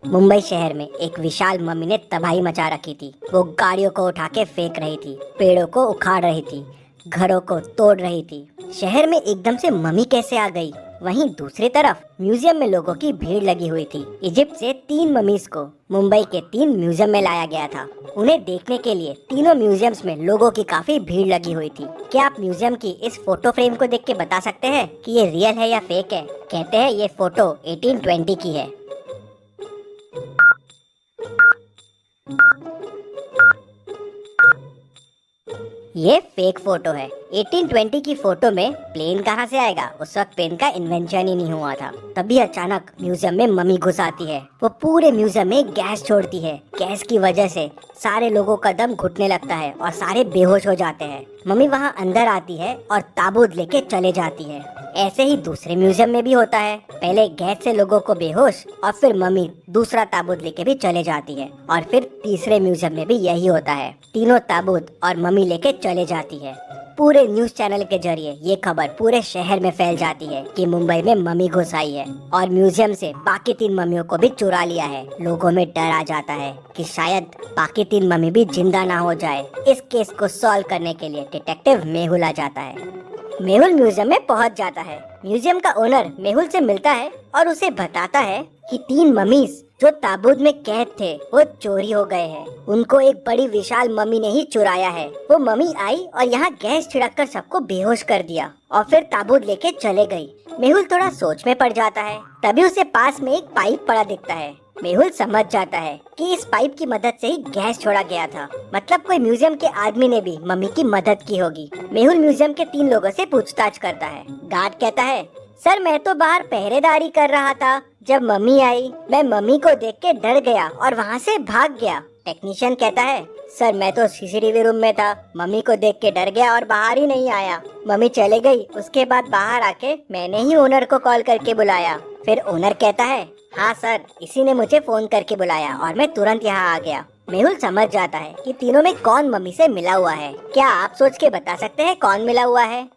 मुंबई शहर में एक विशाल मम्मी ने तबाही मचा रखी थी। वो गाड़ियों को उठा के फेंक रही थी, पेड़ों को उखाड़ रही थी, घरों को तोड़ रही थी। शहर में एकदम से मम्मी कैसे आ गई? वहीं दूसरी तरफ म्यूजियम में लोगों की भीड़ लगी हुई थी। इजिप्ट से 3 ममीज को मुंबई के 3 म्यूजियम में लाया गया था। उन्हें देखने के लिए तीनों म्यूजियम्स में लोगों की काफी भीड़ लगी हुई थी। क्या आप म्यूजियम की इस फोटो फ्रेम को देख के बता सकते हैं कि ये रियल है या फेक है? कहते हैं ये फोटो 1820 की है। ये फेक फोटो है। 1820 की फोटो में प्लेन कहाँ से आएगा? उस वक्त प्लेन का इन्वेंशन ही नहीं हुआ था। तभी अचानक म्यूजियम में मम्मी घुस आती है। वो पूरे म्यूजियम में गैस छोड़ती है। गैस की वजह से सारे लोगों का दम घुटने लगता है और सारे बेहोश हो जाते हैं। मम्मी वहाँ अंदर आती है और ताबूत लेके चले जाती है। ऐसे ही दूसरे म्यूजियम में भी होता है। पहले गैस से लोगों को बेहोश और फिर मम्मी दूसरा ताबूत लेके भी चले जाती है और फिर तीसरे म्यूजियम में भी यही होता है। तीनों ताबूत और मम्मी लेके चले जाती है। पूरे न्यूज चैनल के जरिए ये खबर पूरे शहर में फैल जाती है कि मुंबई में मम्मी घुस आई है और म्यूजियम से बाकी 3 मम्मियों को भी चुरा लिया है। लोगों में डर आ जाता है कि शायद बाकी 3 मम्मी भी जिंदा ना हो जाए। इस केस को सॉल्व करने के लिए डिटेक्टिव मेहुल आ जाता है। मेहुल म्यूजियम में पहुंच जाता है। म्यूजियम का ओनर मेहुल से मिलता है और उसे बताता है कि 3 ममीज जो ताबूत में कैद थे वो चोरी हो गए हैं। उनको एक बड़ी विशाल मम्मी ने ही चुराया है। वो मम्मी आई और यहाँ गैस छिड़क कर सबको बेहोश कर दिया और फिर ताबूत लेके चले गई। मेहुल थोड़ा सोच में पड़ जाता है। तभी उसे पास में एक पाइप पड़ा दिखता है। मेहुल समझ जाता है कि इस पाइप की मदद से ही गैस छोड़ा गया था। मतलब कोई म्यूजियम के आदमी ने भी मम्मी की मदद की होगी। मेहुल म्यूजियम के 3 लोगों से पूछताछ करता है। गार्ड कहता है, सर मैं तो बाहर पहरेदारी कर रहा था। जब मम्मी आई मैं मम्मी को देख के डर गया और वहाँ से भाग गया। टेक्नीशियन कहता है, सर मैं तो सीसीटीवी रूम में था। मम्मी को देख के डर गया और बाहर ही नहीं आया। मम्मी चले गई। उसके बाद बाहर आके मैंने ही ओनर को कॉल करके बुलाया। फिर ओनर कहता है, हाँ सर, इसी ने मुझे फोन करके बुलाया और मैं तुरंत यहाँ आ गया। मेहुल समझ जाता है कि तीनों में कौन मम्मी से मिला हुआ है। क्या आप सोच के बता सकते हैं कौन मिला हुआ है?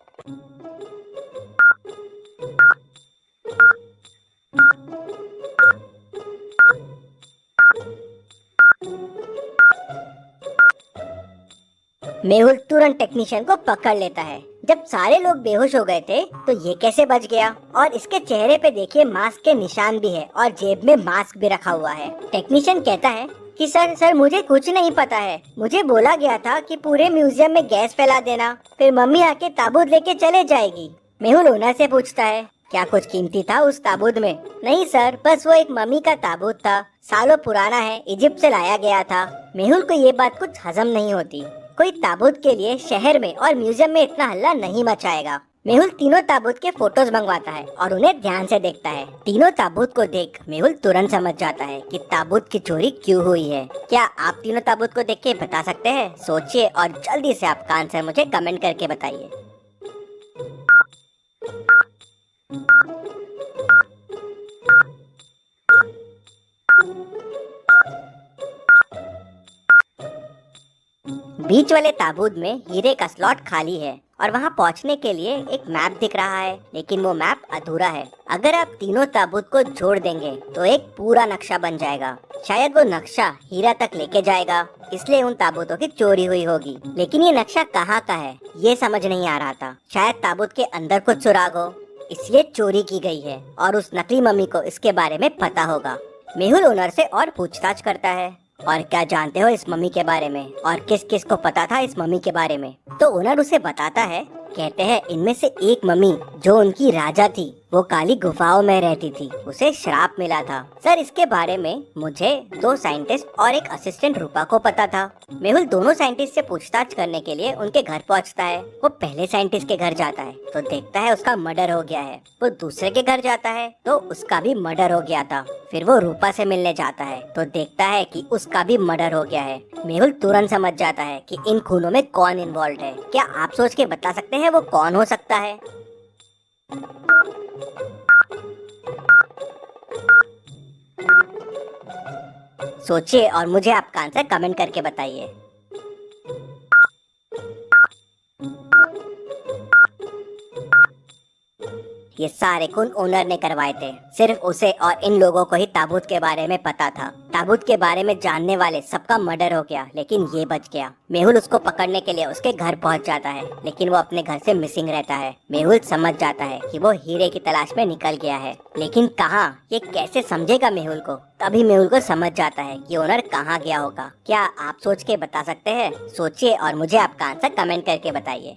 मेहुल तुरंत टेक्नीशियन को पकड़ लेता है। जब सारे लोग बेहोश हो गए थे तो ये कैसे बच गया? और इसके चेहरे पे देखिए मास्क के निशान भी है और जेब में मास्क भी रखा हुआ है। टेक्नीशियन कहता है कि सर मुझे कुछ नहीं पता है। मुझे बोला गया था कि पूरे म्यूजियम में गैस फैला देना, फिर मम्मी आके ताबूत लेके चले जाएगी। मेहुल ओनर से पूछता है, क्या कुछ कीमती था उस ताबूत में? नहीं सर, बस वो एक मम्मी का ताबूत था। सालों पुराना है, इजिप्ट से लाया गया था। मेहुल को ये बात कुछ हजम नहीं होती। कोई ताबूत के लिए शहर में और म्यूजियम में इतना हल्ला नहीं मचाएगा। मेहुल तीनों ताबूत के फोटोज मंगवाता है और उन्हें ध्यान से देखता है। तीनों ताबूत को देख मेहुल तुरंत समझ जाता है कि ताबूत की चोरी क्यों हुई है। क्या आप तीनों ताबूत को देख के बता सकते हैं? सोचिए और जल्दी से आपका आंसर मुझे कमेंट करके बताइए। बीच वाले ताबूत में हीरे का स्लॉट खाली है और वहाँ पहुँचने के लिए एक मैप दिख रहा है, लेकिन वो मैप अधूरा है। अगर आप तीनों ताबूत को जोड़ देंगे तो एक पूरा नक्शा बन जाएगा। शायद वो नक्शा हीरा तक लेके जाएगा, इसलिए उन ताबूतों की चोरी हुई होगी। लेकिन ये नक्शा कहाँ का है ये समझ नहीं आ रहा था। शायद ताबूत के अंदर कुछ सुराग हो, इसलिए चोरी की गई है और उस नकली मम्मी को इसके बारे में पता होगा। मेहुल ओनर से और पूछताछ करता है, और क्या जानते हो इस मम्मी के बारे में और किस किस को पता था इस मम्मी के बारे में? तो ओनर उसे बताता है। कहते हैं इनमें से एक मम्मी जो उनकी राजा थी वो काली गुफाओं में रहती थी, उसे श्राप मिला था। सर इसके बारे में मुझे 2 साइंटिस्ट और एक असिस्टेंट रूपा को पता था। मेहुल दोनों साइंटिस्ट से पूछताछ करने के लिए उनके घर पहुंचता है। वो पहले साइंटिस्ट के घर जाता है तो देखता है उसका मर्डर हो गया है। वो दूसरे के घर जाता है तो उसका भी मर्डर हो गया था। फिर वो रूपा से मिलने जाता है तो देखता है कि उसका भी मर्डर हो गया है। मेहुल तुरंत समझ जाता है कि इन खूनों में कौन इन्वॉल्व है। क्या आप सोच के बता सकते हैं वो कौन हो सकता है? सोचिए और मुझे आपका आंसर कमेंट करके बताइए। ये सारे खून ओनर ने करवाए थे। सिर्फ उसे और इन लोगों को ही ताबूत के बारे में पता था। ताबूत के बारे में जानने वाले सबका मर्डर हो गया, लेकिन ये बच गया। मेहुल उसको पकड़ने के लिए उसके घर पहुंच जाता है, लेकिन वो अपने घर से मिसिंग रहता है। मेहुल समझ जाता है कि वो हीरे की तलाश में निकल गया है, लेकिन कहाँ, ये कैसे समझेगा मेहुल को? तभी मेहुल को समझ जाता है कि ओनर कहाँ गया होगा। क्या आप सोच के बता सकते हैं? सोचिए और मुझे आपका आंसर कमेंट करके बताइए।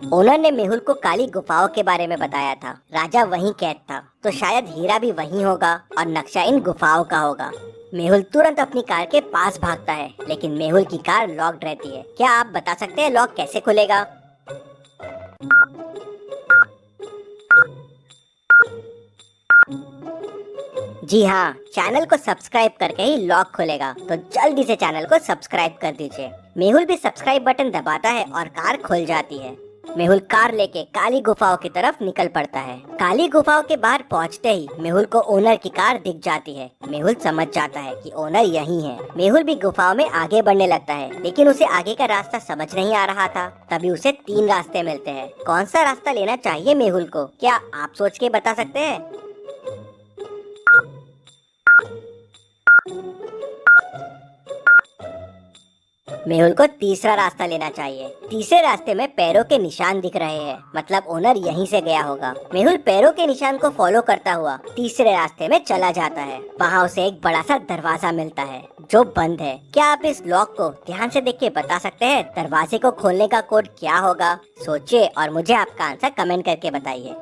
ओनर ने मेहुल को काली गुफाओं के बारे में बताया था। राजा वहीं कैद था, तो शायद हीरा भी वहीं होगा और नक्शा इन गुफाओं का होगा। मेहुल तुरंत अपनी कार के पास भागता है, लेकिन मेहुल की कार लॉक्ड रहती है। क्या आप बता सकते हैं लॉक कैसे खुलेगा? जी हाँ, चैनल को सब्सक्राइब करके ही लॉक खुलेगा, तो जल्दी से चैनल को सब्सक्राइब कर दीजिए। मेहुल भी सब्सक्राइब बटन दबाता है और कार खुल जाती है। मेहुल कार लेके काली गुफाओं की तरफ निकल पड़ता है। काली गुफाओं के बाहर पहुंचते ही मेहुल को ओनर की कार दिख जाती है। मेहुल समझ जाता है कि ओनर यही है। मेहुल भी गुफाओं में आगे बढ़ने लगता है, लेकिन उसे आगे का रास्ता समझ नहीं आ रहा था। तभी उसे 3 रास्ते मिलते हैं। कौन सा रास्ता लेना चाहिए मेहुल को? क्या आप सोच के बता सकते हैं? मेहुल को तीसरा रास्ता लेना चाहिए। तीसरे रास्ते में पैरों के निशान दिख रहे हैं, मतलब ओनर यहीं से गया होगा। मेहुल पैरों के निशान को फॉलो करता हुआ तीसरे रास्ते में चला जाता है। वहाँ उसे एक बड़ा सा दरवाजा मिलता है जो बंद है। क्या आप इस लॉक को ध्यान से देख के बता सकते हैं दरवाजे को खोलने का कोड क्या होगा? सोचिए और मुझे आपका आंसर कमेंट करके बताइए।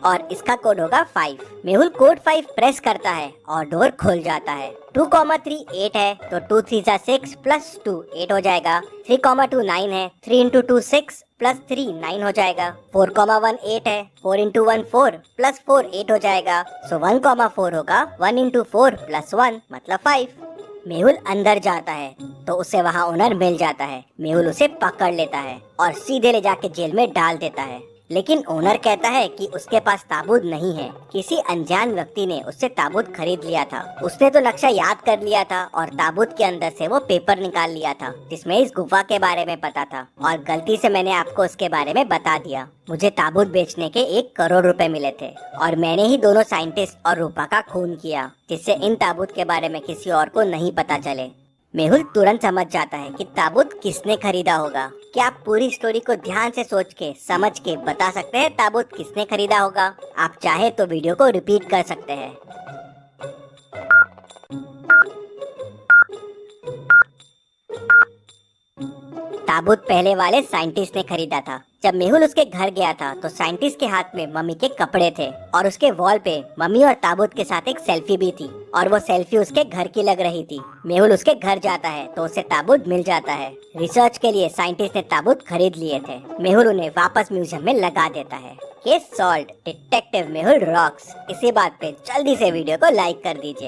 और इसका कोड होगा 5। मेहुल कोड 5 प्रेस करता है और डोर खुल जाता है। 2,3 8 है, तो 2 3 6 प्लस 2 8 हो जाएगा। 3,2 9 है, 3 इंटू 2 6 प्लस 3 9 हो जाएगा। 4,1 8 है, 4 इंटू 1 4 प्लस 4 8 हो जाएगा। सो 1,4 होगा 1 इंटू 4 प्लस 1 मतलब 5। मेहुल अंदर जाता है तो उसे वहाँ ओनर मिल जाता है। मेहुल उसे पकड़ लेता है और सीधे ले जाके जेल में डाल देता है, लेकिन ओनर कहता है कि उसके पास ताबूत नहीं है। किसी अनजान व्यक्ति ने उससे ताबूत खरीद लिया था। उसने तो नक्शा याद कर लिया था और ताबूत के अंदर से वो पेपर निकाल लिया था जिसमें इस गुफा के बारे में पता था, और गलती से मैंने आपको उसके बारे में बता दिया। मुझे ताबूत बेचने के 1 करोड़ रुपए मिले थे और मैंने ही दोनों साइंटिस्ट और रूपा का खून किया, जिससे इन ताबूत के बारे में किसी और को नहीं पता चले। मेहुल तुरंत समझ जाता है कि ताबूत किसने खरीदा होगा। क्या आप पूरी स्टोरी को ध्यान से सोच के समझ के बता सकते हैं ताबूत किसने खरीदा होगा? आप चाहे तो वीडियो को रिपीट कर सकते हैं। ताबूत पहले वाले साइंटिस्ट ने खरीदा था। जब मेहुल उसके घर गया था तो साइंटिस्ट के हाथ में मम्मी के कपड़े थे और उसके वॉल पे मम्मी और ताबूत के साथ एक सेल्फी भी थी, और वो सेल्फी उसके घर की लग रही थी। मेहुल उसके घर जाता है तो उसे ताबूत मिल जाता है। रिसर्च के लिए साइंटिस्ट ने ताबूत खरीद लिए थे। मेहुल उन्हें वापस म्यूजियम में लगा देता है। Case solved, detective Mehul rocks. इसी बात पे जल्दी से वीडियो को लाइक कर दीजिए।